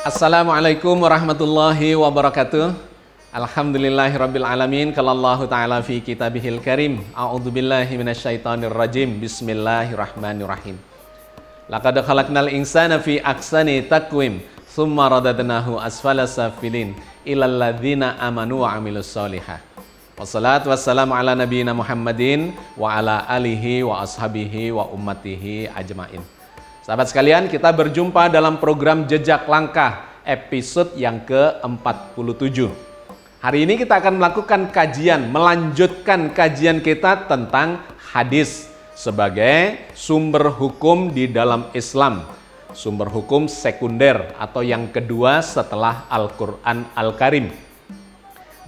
Assalamualaikum warahmatullahi wabarakatuh. Alhamdulillahirabbil alamin. Qala Allah Ta'ala fi kitabihil karim. A'udzubillahi minasyaitonir rajim. Bismillahirrahmanirrahim. Laqad khalaqnal insana fi ahsani taqwim, tsumma radadnahu asfala safilin ilal ladzina amanu wa 'amilus sholihat. Wassalatu wassalamu ala nabiyyina Muhammadin wa ala alihi wa ashabihi wa ummatihi ajmain. Sahabat sekalian, kita berjumpa dalam program Jejak Langkah episode yang ke-47. Hari ini kita akan melakukan kajian, melanjutkan kajian kita tentang hadis sebagai sumber hukum di dalam Islam. Sumber hukum sekunder atau yang kedua setelah Al-Quran Al-Karim.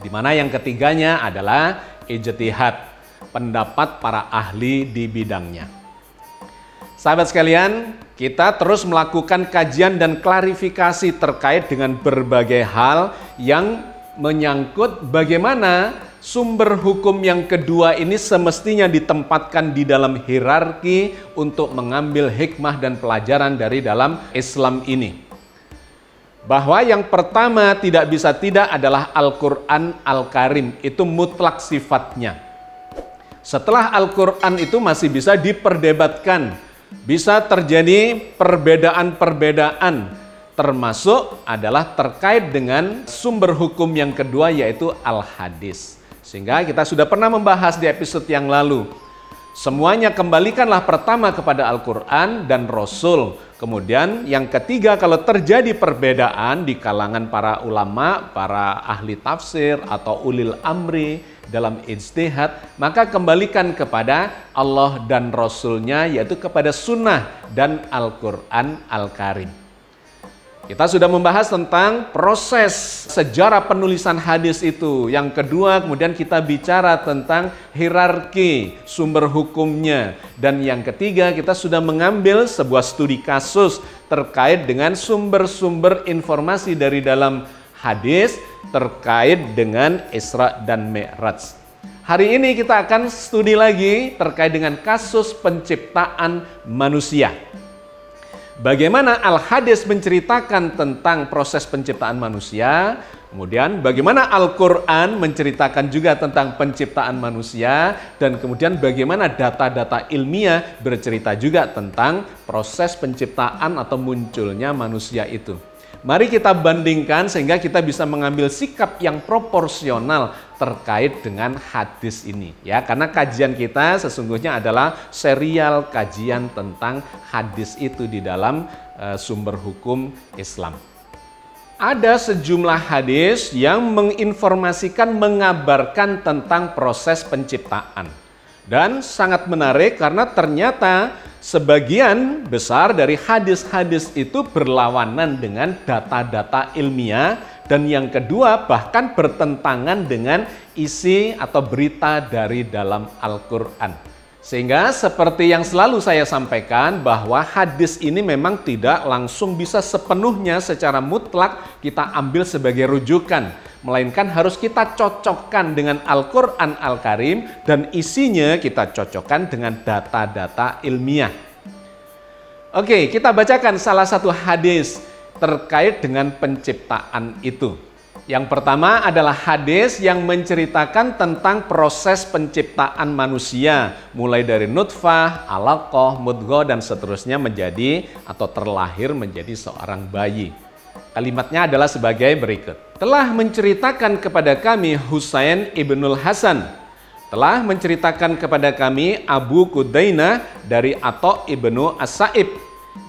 Di mana yang ketiganya adalah ijtihad, pendapat para ahli di bidangnya. Sahabat sekalian, kita terus melakukan kajian dan klarifikasi terkait dengan berbagai hal yang menyangkut bagaimana sumber hukum yang kedua ini semestinya ditempatkan di dalam hierarki untuk mengambil hikmah dan pelajaran dari dalam Islam ini. Bahwa yang pertama tidak bisa tidak adalah Al-Quran Al-Karim, itu mutlak sifatnya. Setelah Al-Quran itu masih bisa diperdebatkan, bisa terjadi perbedaan-perbedaan, termasuk adalah terkait dengan sumber hukum yang kedua yaitu Al-Hadis. Sehingga kita sudah pernah membahas di episode yang lalu. Semuanya kembalikanlah pertama kepada Al-Quran dan Rasul. Kemudian yang ketiga, kalau terjadi perbedaan di kalangan para ulama, para ahli tafsir atau ulil amri dalam ijtihad, maka kembalikan kepada Allah dan Rasulnya, yaitu kepada sunnah dan Al-Quran Al-Karim. Kita sudah membahas tentang proses sejarah penulisan hadis itu. Yang kedua, kemudian kita bicara tentang hierarki sumber hukumnya. Dan yang ketiga, kita sudah mengambil sebuah studi kasus terkait dengan sumber-sumber informasi dari dalam hadis terkait dengan Isra dan Mi'raj. Hari ini kita akan studi lagi terkait dengan kasus penciptaan manusia. Bagaimana Al-Hadis menceritakan tentang proses penciptaan manusia, kemudian bagaimana Al-Quran menceritakan juga tentang penciptaan manusia, dan kemudian bagaimana data-data ilmiah bercerita juga tentang proses penciptaan atau munculnya manusia itu. Mari kita bandingkan sehingga kita bisa mengambil sikap yang proporsional terkait dengan hadis ini, ya, karena kajian kita sesungguhnya adalah serial kajian tentang hadis itu di dalam sumber hukum Islam. Ada sejumlah hadis yang menginformasikan, mengabarkan tentang proses penciptaan. Dan sangat menarik karena ternyata sebagian besar dari hadis-hadis itu berlawanan dengan data-data ilmiah, dan yang kedua bahkan bertentangan dengan isi atau berita dari dalam Al-Quran. Sehingga seperti yang selalu saya sampaikan bahwa hadis ini memang tidak langsung bisa sepenuhnya secara mutlak kita ambil sebagai rujukan, melainkan harus kita cocokkan dengan Al-Quran Al-Karim dan isinya kita cocokkan dengan data-data ilmiah. Oke, kita bacakan salah satu hadis terkait dengan penciptaan itu. Yang pertama adalah hadis yang menceritakan tentang proses penciptaan manusia, mulai dari nutfah, alaqah, mudghah, dan seterusnya menjadi atau terlahir menjadi seorang bayi. Kalimatnya adalah sebagai berikut. Telah menceritakan kepada kami Husain ibnul Hasan, telah menceritakan kepada kami Abu Qudainah dari Atha ibnu As-Sa'ib,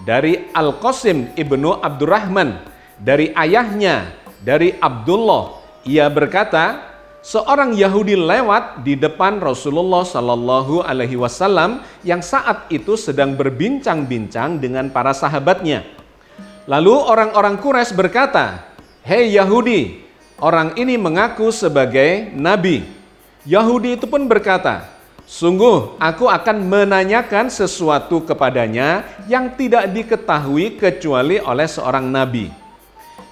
dari Al-Qasim ibnu Abdurrahman, dari ayahnya, dari Abdullah. Ia berkata, seorang Yahudi lewat di depan Rasulullah Shallallahu Alaihi Wasallam yang saat itu sedang berbincang-bincang dengan para sahabatnya. Lalu orang-orang Quraisy berkata, "Hei Yahudi, orang ini mengaku sebagai nabi." Yahudi itu pun berkata, "Sungguh aku akan menanyakan sesuatu kepadanya yang tidak diketahui kecuali oleh seorang nabi."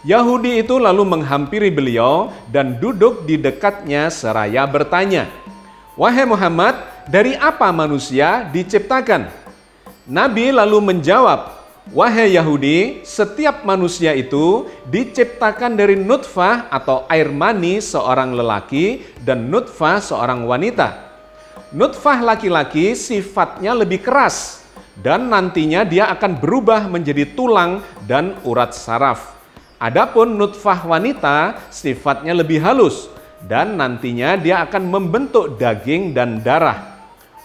Yahudi itu lalu menghampiri beliau dan duduk di dekatnya seraya bertanya, "Wahai Muhammad, dari apa manusia diciptakan?" Nabi lalu menjawab, Wahai Yahudi, setiap manusia itu diciptakan dari nutfah atau air mani seorang lelaki dan nutfah seorang wanita. Nutfah laki-laki sifatnya lebih keras dan nantinya dia akan berubah menjadi tulang dan urat saraf. Adapun nutfah wanita sifatnya lebih halus dan nantinya dia akan membentuk daging dan darah.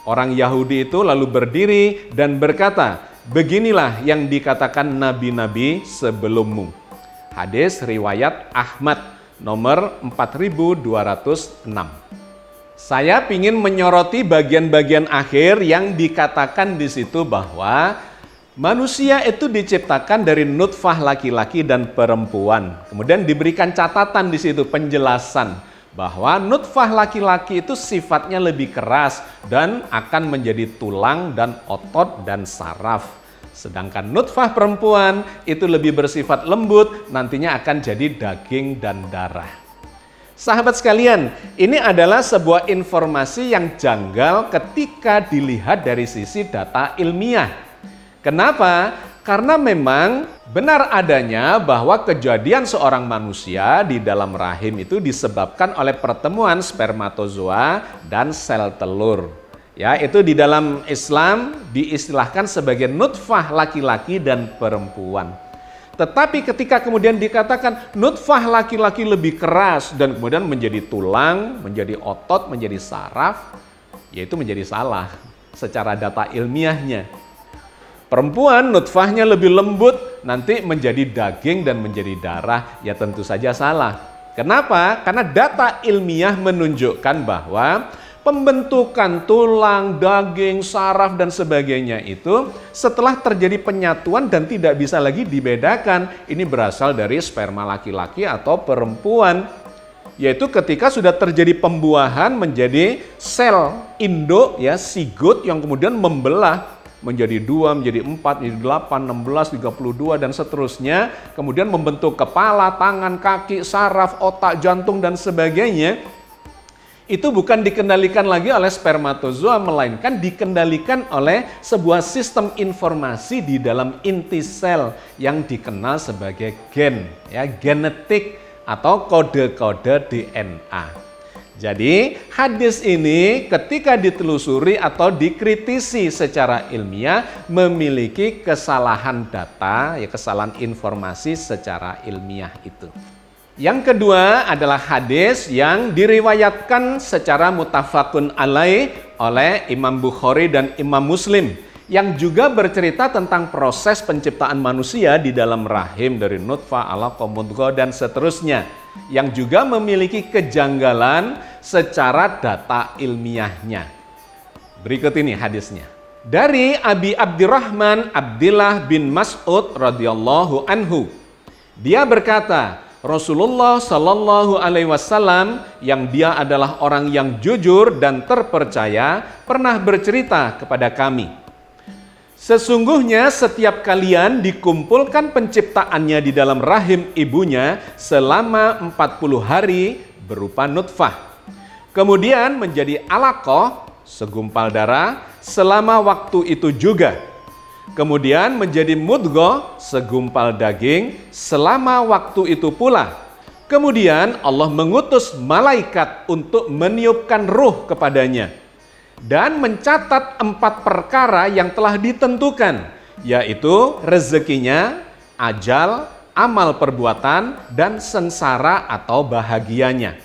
Orang Yahudi itu lalu berdiri dan berkata, "Beginilah yang dikatakan nabi-nabi sebelummu." Hadis riwayat Ahmad nomor 4206. Saya ingin menyoroti bagian-bagian akhir yang dikatakan di situ bahwa manusia itu diciptakan dari nutfah laki-laki dan perempuan. Kemudian diberikan catatan di situ, penjelasan bahwa nutfah laki-laki itu sifatnya lebih keras dan akan menjadi tulang dan otot dan saraf. Sedangkan nutfah perempuan itu lebih bersifat lembut, nantinya akan jadi daging dan darah. Sahabat sekalian, ini adalah sebuah informasi yang janggal ketika dilihat dari sisi data ilmiah. Kenapa? Karena memang benar adanya bahwa kejadian seorang manusia di dalam rahim itu disebabkan oleh pertemuan spermatozoa dan sel telur. Ya, itu di dalam Islam diistilahkan sebagai nutfah laki-laki dan perempuan. Tetapi ketika kemudian dikatakan nutfah laki-laki lebih keras dan kemudian menjadi tulang, menjadi otot, menjadi saraf, yaitu menjadi salah secara data ilmiahnya. Perempuan nutfahnya lebih lembut, nanti menjadi daging dan menjadi darah, ya tentu saja salah. Kenapa? Karena data ilmiah menunjukkan bahwa pembentukan tulang, daging, saraf, dan sebagainya itu setelah terjadi penyatuan dan tidak bisa lagi dibedakan. Ini berasal dari sperma laki-laki atau perempuan. Yaitu ketika sudah terjadi pembuahan menjadi sel induk, ya, sigot yang kemudian membelah menjadi 2, menjadi 4, menjadi 8, 16, 32, dan seterusnya. Kemudian membentuk kepala, tangan, kaki, saraf, otak, jantung, dan sebagainya. Itu bukan dikendalikan lagi oleh spermatozoa, melainkan dikendalikan oleh sebuah sistem informasi di dalam inti sel yang dikenal sebagai gen, ya, genetik atau kode-kode DNA. Jadi hadis ini ketika ditelusuri atau dikritisi secara ilmiah memiliki kesalahan data, ya, kesalahan informasi secara ilmiah itu. Yang kedua adalah hadis yang diriwayatkan secara muttafaqun alaih oleh Imam Bukhari dan Imam Muslim yang juga bercerita tentang proses penciptaan manusia di dalam rahim dari nutfah, alaqah, mudghah, dan seterusnya, yang juga memiliki kejanggalan secara data ilmiahnya. Berikut ini hadisnya. Dari Abi Abdurrahman Abdillah bin Mas'ud radhiyallahu anhu. Dia berkata, Rasulullah Shallallahu Alaihi Wasallam yang dia adalah orang yang jujur dan terpercaya pernah bercerita kepada kami. Sesungguhnya setiap kalian dikumpulkan penciptaannya di dalam rahim ibunya selama 40 hari berupa nutfah. Kemudian menjadi alaqah, segumpal darah, selama waktu itu juga. Kemudian menjadi mudghah, segumpal daging, selama waktu itu pula. Kemudian Allah mengutus malaikat untuk meniupkan ruh kepadanya dan mencatat 4 perkara yang telah ditentukan, yaitu rezekinya, ajal, amal perbuatan, dan sengsara atau bahagianya.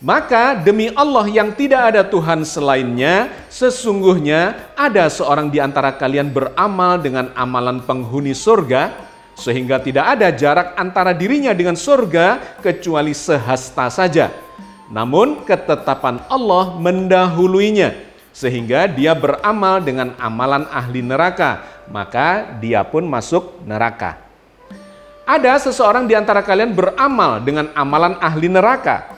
Maka demi Allah yang tidak ada Tuhan selainnya, sesungguhnya ada seorang di antara kalian beramal dengan amalan penghuni surga, sehingga tidak ada jarak antara dirinya dengan surga kecuali sehasta saja. Namun ketetapan Allah mendahuluinya, sehingga dia beramal dengan amalan ahli neraka, maka dia pun masuk neraka. Ada seseorang di antara kalian beramal dengan amalan ahli neraka,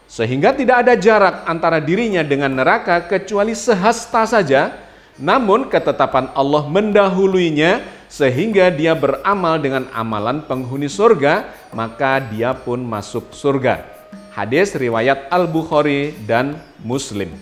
sehingga tidak ada jarak antara dirinya dengan neraka kecuali sehasta saja, namun ketetapan Allah mendahuluinya sehingga dia beramal dengan amalan penghuni surga, maka dia pun masuk surga. Hadis riwayat Al-Bukhari dan Muslim.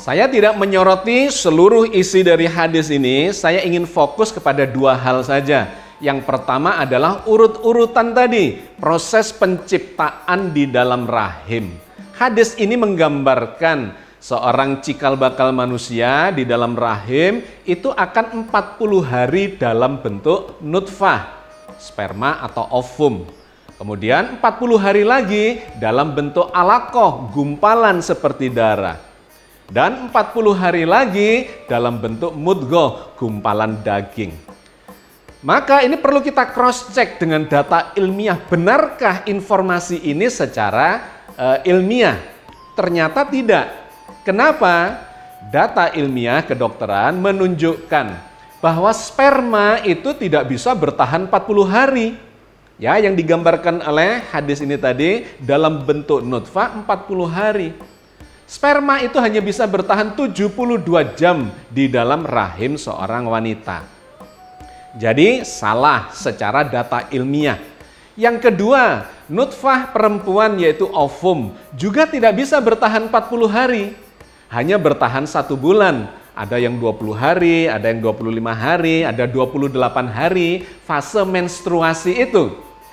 Saya tidak menyoroti seluruh isi dari hadis ini, saya ingin fokus kepada dua hal saja. Yang pertama adalah urut-urutan tadi, proses penciptaan di dalam rahim. Hadis ini menggambarkan seorang cikal bakal manusia di dalam rahim itu akan 40 hari dalam bentuk nutfah, sperma atau ovum. Kemudian 40 hari lagi dalam bentuk alaqah, gumpalan seperti darah. Dan 40 hari lagi dalam bentuk mudghah, gumpalan daging. Maka ini perlu kita cross check dengan data ilmiah. Benarkah informasi ini secara ilmiah? Ternyata tidak. Kenapa? Data ilmiah kedokteran menunjukkan bahwa sperma itu tidak bisa bertahan 40 hari. Ya, yang digambarkan oleh hadis ini tadi dalam bentuk nutfah 40 hari. Sperma itu hanya bisa bertahan 72 jam di dalam rahim seorang wanita. Jadi salah secara data ilmiah. Yang kedua, nutfah perempuan yaitu ovum juga tidak bisa bertahan 40 hari. Hanya bertahan 1 bulan. Ada yang 20 hari, ada yang 25 hari, ada 28 hari fase menstruasi itu.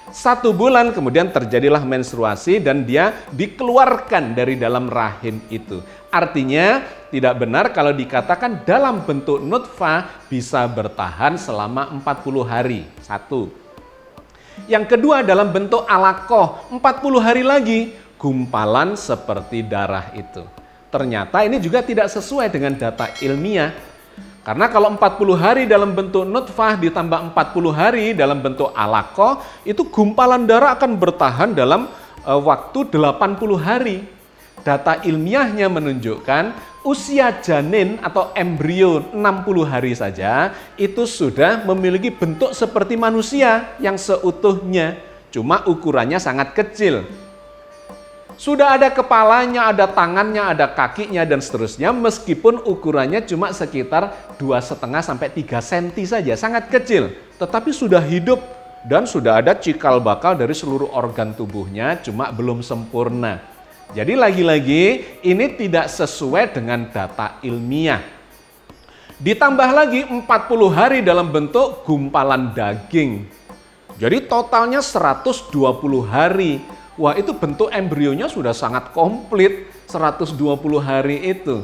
1 bulan kemudian terjadilah menstruasi dan dia dikeluarkan dari dalam rahim itu. Artinya tidak benar kalau dikatakan dalam bentuk nutfah bisa bertahan selama 40 hari. 1. Yang kedua dalam bentuk alaqah, 40 hari lagi gumpalan seperti darah itu. Ternyata ini juga tidak sesuai dengan data ilmiah. Karena kalau 40 hari dalam bentuk nutfah ditambah 40 hari dalam bentuk alaqah, itu gumpalan darah akan bertahan dalam waktu 80 hari. Data ilmiahnya menunjukkan usia janin atau embrio 60 hari saja itu sudah memiliki bentuk seperti manusia yang seutuhnya. Cuma ukurannya sangat kecil. Sudah ada kepalanya, ada tangannya, ada kakinya, dan seterusnya, meskipun ukurannya cuma sekitar 2,5 sampai 3 cm saja, sangat kecil. Tetapi sudah hidup dan sudah ada cikal bakal dari seluruh organ tubuhnya, cuma belum sempurna. Jadi lagi-lagi ini tidak sesuai dengan data ilmiah. Ditambah lagi 40 hari dalam bentuk gumpalan daging. Jadi totalnya 120 hari. Wah, itu bentuk embrionya sudah sangat komplit, 120 hari itu.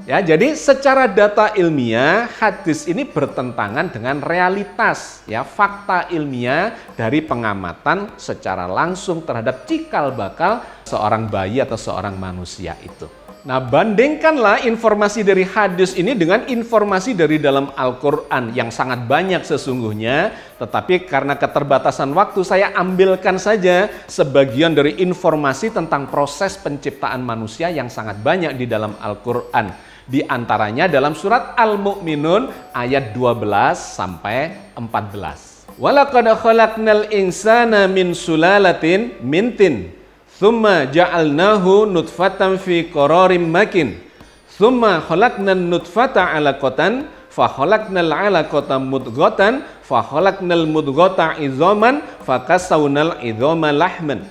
Ya, jadi secara data ilmiah, hadis ini bertentangan dengan realitas, ya, fakta ilmiah dari pengamatan secara langsung terhadap cikal bakal seorang bayi atau seorang manusia itu. Nah, bandingkanlah informasi dari hadis ini dengan informasi dari dalam Al-Quran yang sangat banyak sesungguhnya, tetapi karena keterbatasan waktu saya ambilkan saja sebagian dari informasi tentang proses penciptaan manusia yang sangat banyak di dalam Al-Quran. Di antaranya dalam surat Al-Mu'minun ayat 12 sampai 14. Walaqad khalaqnal insana min sulalatin min tin. Tsumma ja'alnahu nutfatan fi qararim makin. Tsumma khalaqnan nutfata 'alaqatan fa khalaqnal 'alaqata mudghatan fa khalaqnal mudghata 'idzaman fa kasawnal 'idzama lahman.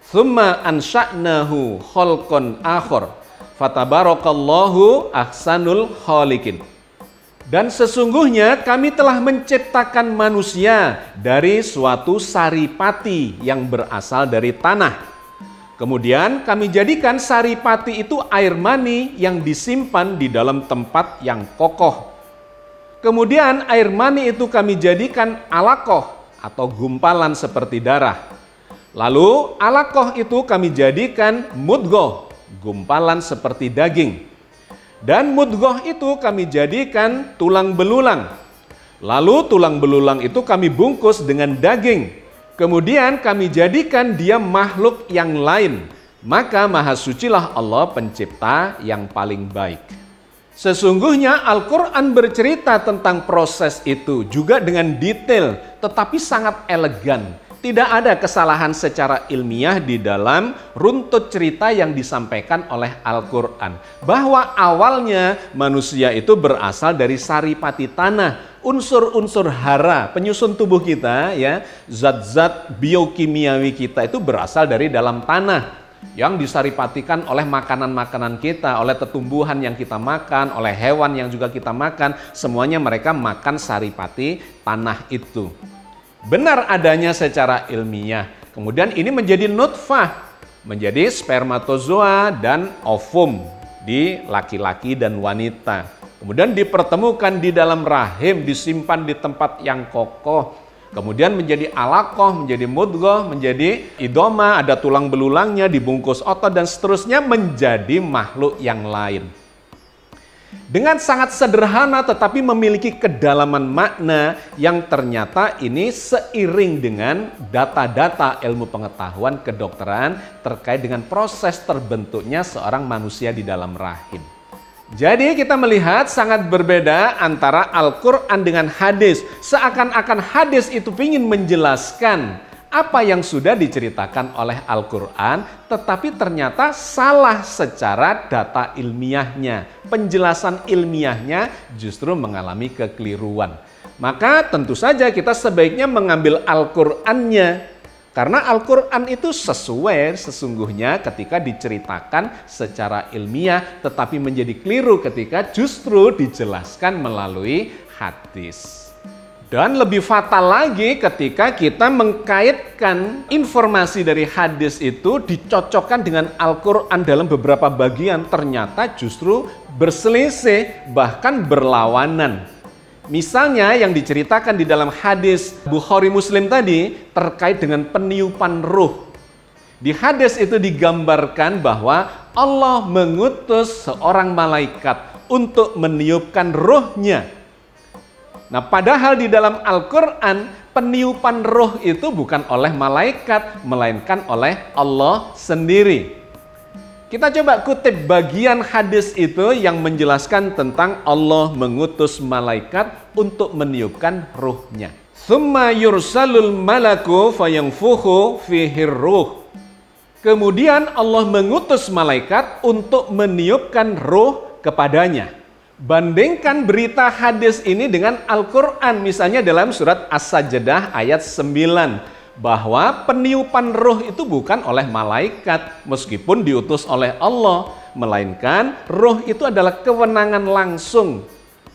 Tsumma ansha'nahu khalqan akhar. Fatabarakallahu ahsanul khaliqin. Dan sesungguhnya kami telah menciptakan manusia dari suatu saripati yang berasal dari tanah. Kemudian kami jadikan saripati itu air mani yang disimpan di dalam tempat yang kokoh. Kemudian air mani itu kami jadikan alaqah atau gumpalan seperti darah. Lalu alaqah itu kami jadikan mudghah, gumpalan seperti daging. Dan mudghah itu kami jadikan tulang belulang. Lalu tulang belulang itu kami bungkus dengan daging. Kemudian kami jadikan dia makhluk yang lain. Maka maha sucilah Allah pencipta yang paling baik. Sesungguhnya Al-Quran bercerita tentang proses itu juga dengan detail, tetapi sangat elegan. Tidak ada kesalahan secara ilmiah di dalam runtut cerita yang disampaikan oleh Al-Quran. Bahwa awalnya manusia itu berasal dari saripati tanah. Unsur-unsur hara, penyusun tubuh kita, ya, zat-zat biokimiawi kita itu berasal dari dalam tanah. yang disaripatikan oleh makanan-makanan kita, oleh tumbuhan yang kita makan, oleh hewan yang juga kita makan, semuanya mereka makan saripati tanah itu. Benar adanya secara ilmiah. Kemudian ini menjadi nutfah, menjadi spermatozoa dan ovum di laki-laki dan wanita. Kemudian dipertemukan di dalam rahim, disimpan di tempat yang kokoh. Kemudian menjadi alaqah, menjadi mudghah, menjadi idoma, ada tulang belulangnya, dibungkus otot dan seterusnya menjadi makhluk yang lain. Dengan sangat sederhana tetapi memiliki kedalaman makna yang ternyata ini seiring dengan data-data ilmu pengetahuan kedokteran terkait dengan proses terbentuknya seorang manusia di dalam rahim. Jadi kita melihat sangat berbeda antara Al-Quran dengan hadis. Seakan-akan hadis itu ingin menjelaskan apa yang sudah diceritakan oleh Al-Quran, tetapi ternyata salah secara data ilmiahnya. Penjelasan ilmiahnya justru mengalami kekeliruan. Maka tentu saja kita sebaiknya mengambil Al-Qurannya. Karena Al-Quran itu sesuai sesungguhnya ketika diceritakan secara ilmiah, tetapi menjadi keliru ketika justru dijelaskan melalui hadis. Dan lebih fatal lagi ketika kita mengkaitkan informasi dari hadis itu dicocokkan dengan Al-Quran dalam beberapa bagian, ternyata justru berselisih, bahkan berlawanan. Misalnya yang diceritakan di dalam hadis Bukhari Muslim tadi terkait dengan peniupan ruh. Di hadis itu digambarkan bahwa Allah mengutus seorang malaikat untuk meniupkan ruhnya. Nah, padahal di dalam Al-Quran peniupan ruh itu bukan oleh malaikat, melainkan oleh Allah sendiri. Kita coba kutip bagian hadis itu yang menjelaskan tentang Allah mengutus malaikat untuk meniupkan ruhnya. Tsumma yursalul malaku fayanfukhu fihir ruh. Kemudian Allah mengutus malaikat untuk meniupkan ruh kepadanya. Bandingkan berita hadis ini dengan Al-Quran, misalnya dalam surat As-Sajdah ayat 9. Bahwa peniupan ruh itu bukan oleh malaikat meskipun diutus oleh Allah, melainkan ruh itu adalah kewenangan langsung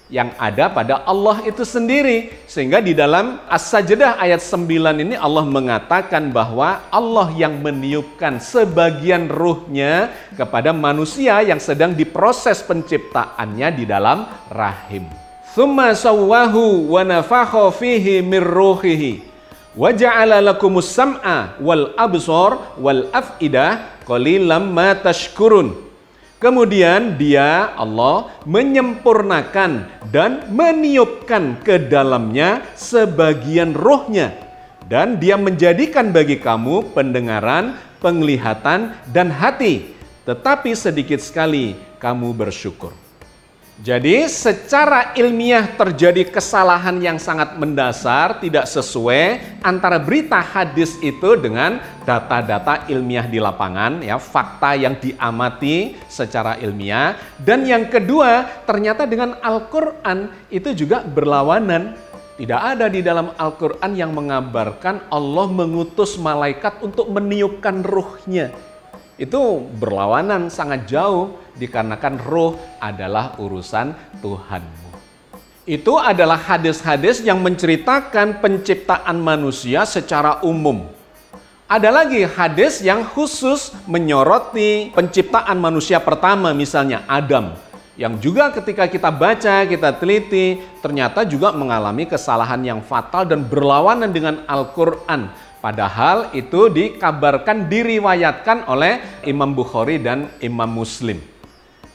yang ada pada Allah itu sendiri. Sehingga di dalam As-Sajdah ayat 9 ini Allah mengatakan bahwa Allah yang meniupkan sebagian ruhnya kepada manusia yang sedang diproses penciptaannya di dalam rahim. Tsumma sawwahu wa nafakha fihi mir ruhihi. Wa ja'ala lakumus sam'a wal absar wal af'idah qalilan ma tashkurun. Kemudian dia Allah menyempurnakan dan meniupkan ke dalamnya sebagian rohnya, dan dia menjadikan bagi kamu pendengaran, penglihatan dan hati, tetapi sedikit sekali kamu bersyukur. Jadi secara ilmiah terjadi kesalahan yang sangat mendasar, tidak sesuai antara berita hadis itu dengan data-data ilmiah di lapangan, ya, fakta yang diamati secara ilmiah. Dan yang kedua, ternyata dengan Al-Quran itu juga berlawanan. Tidak ada di dalam Al-Quran yang mengabarkan Allah mengutus malaikat untuk meniupkan ruhnya. Itu berlawanan sangat jauh, dikarenakan ruh adalah urusan Tuhanmu. Itu adalah hadis-hadis yang menceritakan penciptaan manusia secara umum. Ada lagi hadis yang khusus menyoroti penciptaan manusia pertama, misalnya Adam, yang juga ketika kita baca, kita teliti, ternyata juga mengalami kesalahan yang fatal dan berlawanan dengan Al-Quran. Padahal itu dikabarkan, diriwayatkan oleh Imam Bukhari dan Imam Muslim.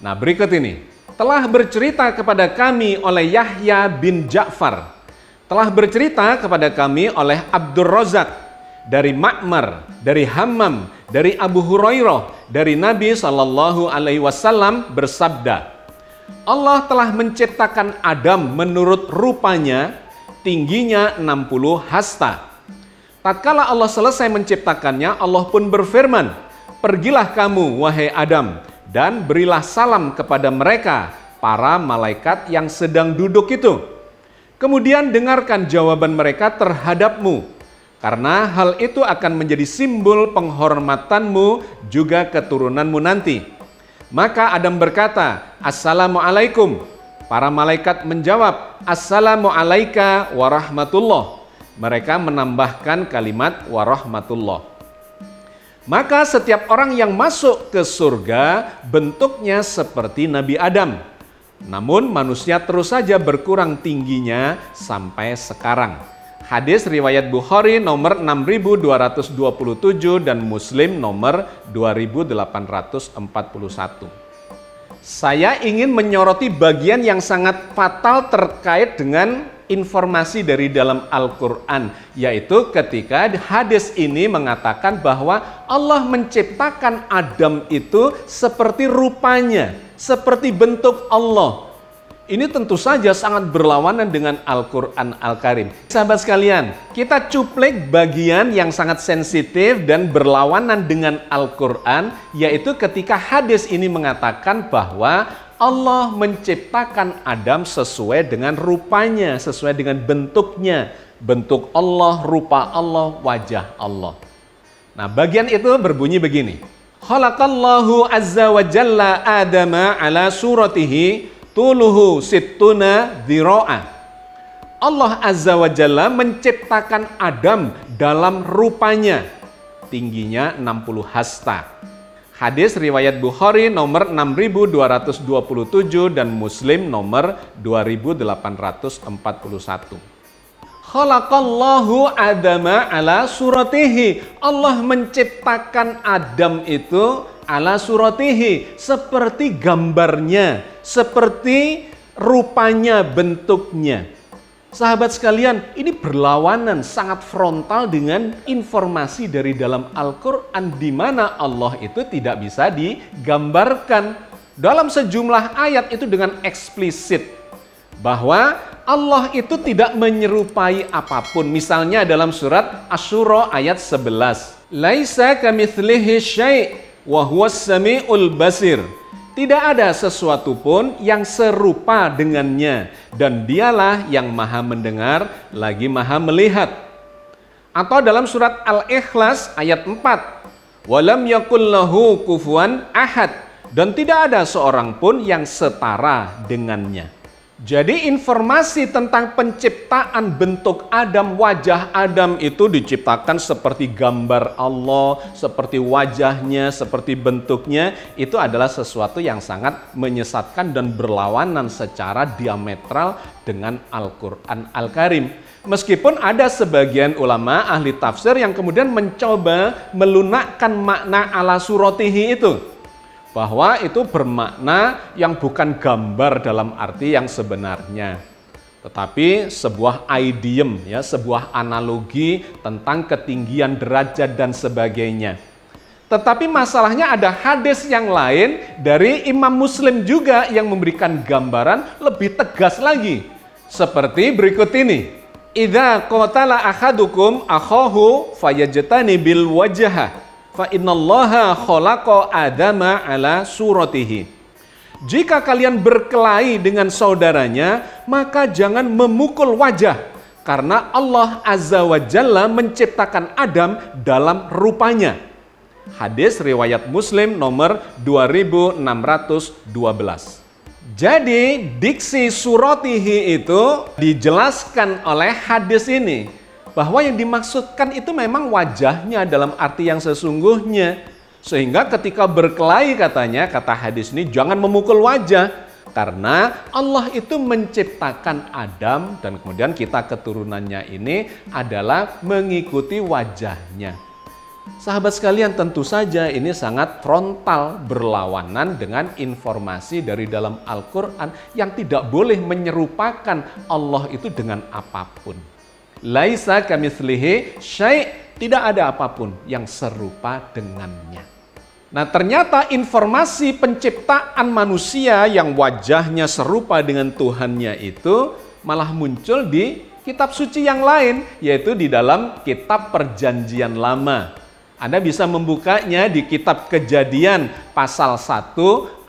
Nah, berikut ini. Telah bercerita kepada kami oleh Yahya bin Ja'far. Telah bercerita kepada kami oleh Abdur Razak, dari Ma'mar, dari Hammam, dari Abu Hurairah, dari Nabi SAW bersabda, Allah telah menciptakan Adam menurut rupanya, tingginya 60 hasta. Tatkala Allah selesai menciptakannya, Allah pun berfirman, pergilah kamu, wahai Adam, dan berilah salam kepada mereka, para malaikat yang sedang duduk itu. Kemudian dengarkan jawaban mereka terhadapmu. Karena hal itu akan menjadi simbol penghormatanmu juga keturunanmu nanti. Maka Adam berkata, Assalamualaikum. Para malaikat menjawab, Assalamualaika warahmatullah. Mereka menambahkan kalimat warahmatullah. Maka setiap orang yang masuk ke surga bentuknya seperti Nabi Adam. Namun manusia terus saja berkurang tingginya sampai sekarang. Hadis riwayat Bukhari nomor 6227 dan Muslim nomor 2841. Saya ingin menyoroti bagian yang sangat fatal terkait dengan informasi dari dalam Al-Quran, yaitu ketika hadis ini mengatakan bahwa Allah menciptakan Adam itu seperti rupanya, seperti bentuk Allah. Ini tentu saja sangat berlawanan dengan Al-Quran Al-Karim. Sahabat sekalian, kita cuplik bagian yang sangat sensitif dan berlawanan dengan Al-Quran, yaitu ketika hadis ini mengatakan bahwa Allah menciptakan Adam sesuai dengan rupanya, sesuai dengan bentuknya. Bentuk Allah, rupa Allah, wajah Allah. Nah, bagian itu berbunyi begini. Khalaqallahu azza wa jalla Adama ala suratihi tuluhu sittuna dhira'a. Allah azza wa jalla menciptakan Adam dalam rupanya, tingginya 60 hasta. Hadis riwayat Bukhari nomor 6227 dan Muslim nomor 2841. Khalaqallahu Adama ala suratihi. Allah menciptakan Adam itu ala suratihi, seperti gambarnya, seperti rupanya, bentuknya. Sahabat sekalian, ini berlawanan sangat frontal dengan informasi dari dalam Al-Quran di mana Allah itu tidak bisa digambarkan. Dalam sejumlah ayat itu dengan eksplisit bahwa Allah itu tidak menyerupai apapun. Misalnya dalam surat Asy-Syura ayat 11. Laisa kamitslihi syai' wa huwas samiul basir. Tidak ada sesuatu pun yang serupa dengannya, dan dialah yang maha mendengar lagi maha melihat. Atau dalam surat Al-Ikhlas ayat 4. Walam yakul lahu kufuwan ahad. Dan tidak ada seorang pun yang setara dengannya. Jadi informasi tentang penciptaan bentuk Adam, wajah Adam itu diciptakan seperti gambar Allah, seperti wajahnya, seperti bentuknya, itu adalah sesuatu yang sangat menyesatkan dan berlawanan secara diametral dengan Al-Quran Al-Karim. Meskipun ada sebagian ulama ahli tafsir yang kemudian mencoba melunakkan makna ala suratihi itu, bahwa itu bermakna yang bukan gambar dalam arti yang sebenarnya, tetapi sebuah idiom, ya, sebuah analogi tentang ketinggian derajat dan sebagainya. Tetapi masalahnya ada hadis yang lain dari Imam Muslim juga yang memberikan gambaran lebih tegas lagi, seperti berikut ini. Idza qatala ahadukum akhahu fayajtani bil wajha fa innallaha khalaqa Adama ala suratihi. Jika kalian berkelahi dengan saudaranya, maka jangan memukul wajah, karena Allah azza wa jalla menciptakan Adam dalam rupanya. Hadis riwayat Muslim nomor 2612. Jadi diksi suratihi itu dijelaskan oleh hadis ini, bahwa yang dimaksudkan itu memang wajahnya dalam arti yang sesungguhnya. Sehingga ketika berkelahi katanya, kata hadis ini, jangan memukul wajah. Karena Allah itu menciptakan Adam dan kemudian kita keturunannya ini adalah mengikuti wajahnya. Sahabat sekalian, tentu saja ini sangat frontal berlawanan dengan informasi dari dalam Al-Quran yang tidak boleh menyerupakan Allah itu dengan apapun. Laisa kamitslihi syai', tidak ada apapun yang serupa dengannya. Nah, ternyata informasi penciptaan manusia yang wajahnya serupa dengan Tuhannya itu malah muncul di kitab suci yang lain, yaitu di dalam kitab Perjanjian Lama. Anda bisa membukanya di kitab Kejadian pasal 1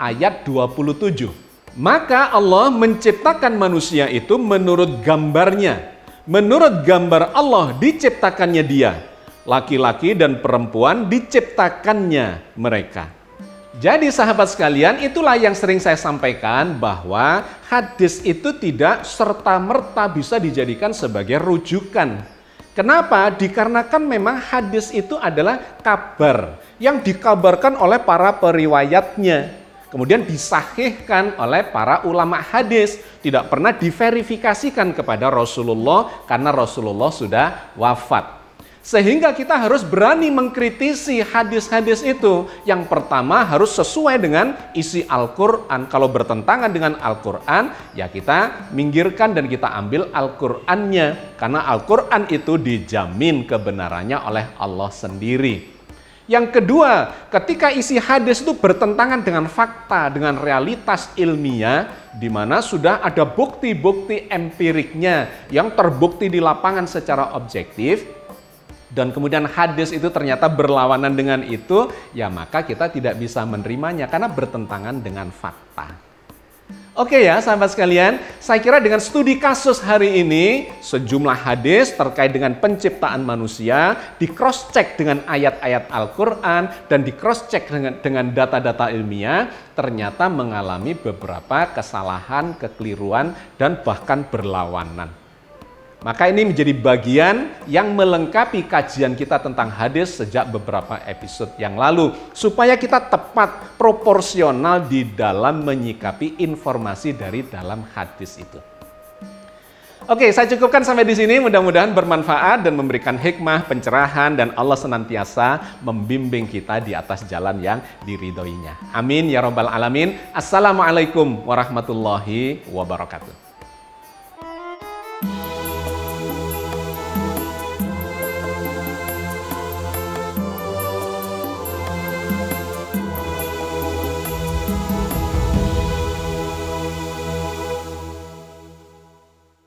ayat 27. Maka Allah menciptakan manusia itu menurut gambarnya, Menurut gambar Allah diciptakannya dia. Laki-laki dan perempuan diciptakannya mereka. Jadi sahabat sekalian, itulah yang sering saya sampaikan bahwa hadis itu tidak serta-merta bisa dijadikan sebagai rujukan. Kenapa? Dikarenakan memang hadis itu adalah kabar yang dikabarkan oleh para periwayatnya. Kemudian disahihkan oleh para ulama hadis. Tidak pernah diverifikasikan kepada Rasulullah karena Rasulullah sudah wafat. Sehingga kita harus berani mengkritisi hadis-hadis itu. Yang pertama harus sesuai dengan isi Al-Quran. Kalau bertentangan dengan Al-Quran, ya kita minggirkan dan kita ambil Al-Qurannya. Karena Al-Quran itu dijamin kebenarannya oleh Allah sendiri. Yang kedua, ketika isi hadis itu bertentangan dengan fakta, dengan realitas ilmiah, di mana sudah ada bukti-bukti empiriknya yang terbukti di lapangan secara objektif, dan kemudian hadis itu ternyata berlawanan dengan itu, ya maka kita tidak bisa menerimanya karena bertentangan dengan fakta. Oke ya sahabat sekalian, saya kira dengan studi kasus hari ini, sejumlah hadis terkait dengan penciptaan manusia, di cross check dengan ayat-ayat Al-Quran, dan di cross check dengan data-data ilmiah, ternyata mengalami beberapa kesalahan, kekeliruan, dan bahkan berlawanan. Maka ini menjadi bagian yang melengkapi kajian kita tentang hadis sejak beberapa episode yang lalu. Supaya kita tepat, proporsional di dalam menyikapi informasi dari dalam hadis itu. Oke, saya cukupkan sampai di sini. Mudah-mudahan bermanfaat dan memberikan hikmah, pencerahan, dan Allah senantiasa membimbing kita di atas jalan yang diridhoinya. Amin ya rabbal alamin. Assalamualaikum warahmatullahi wabarakatuh.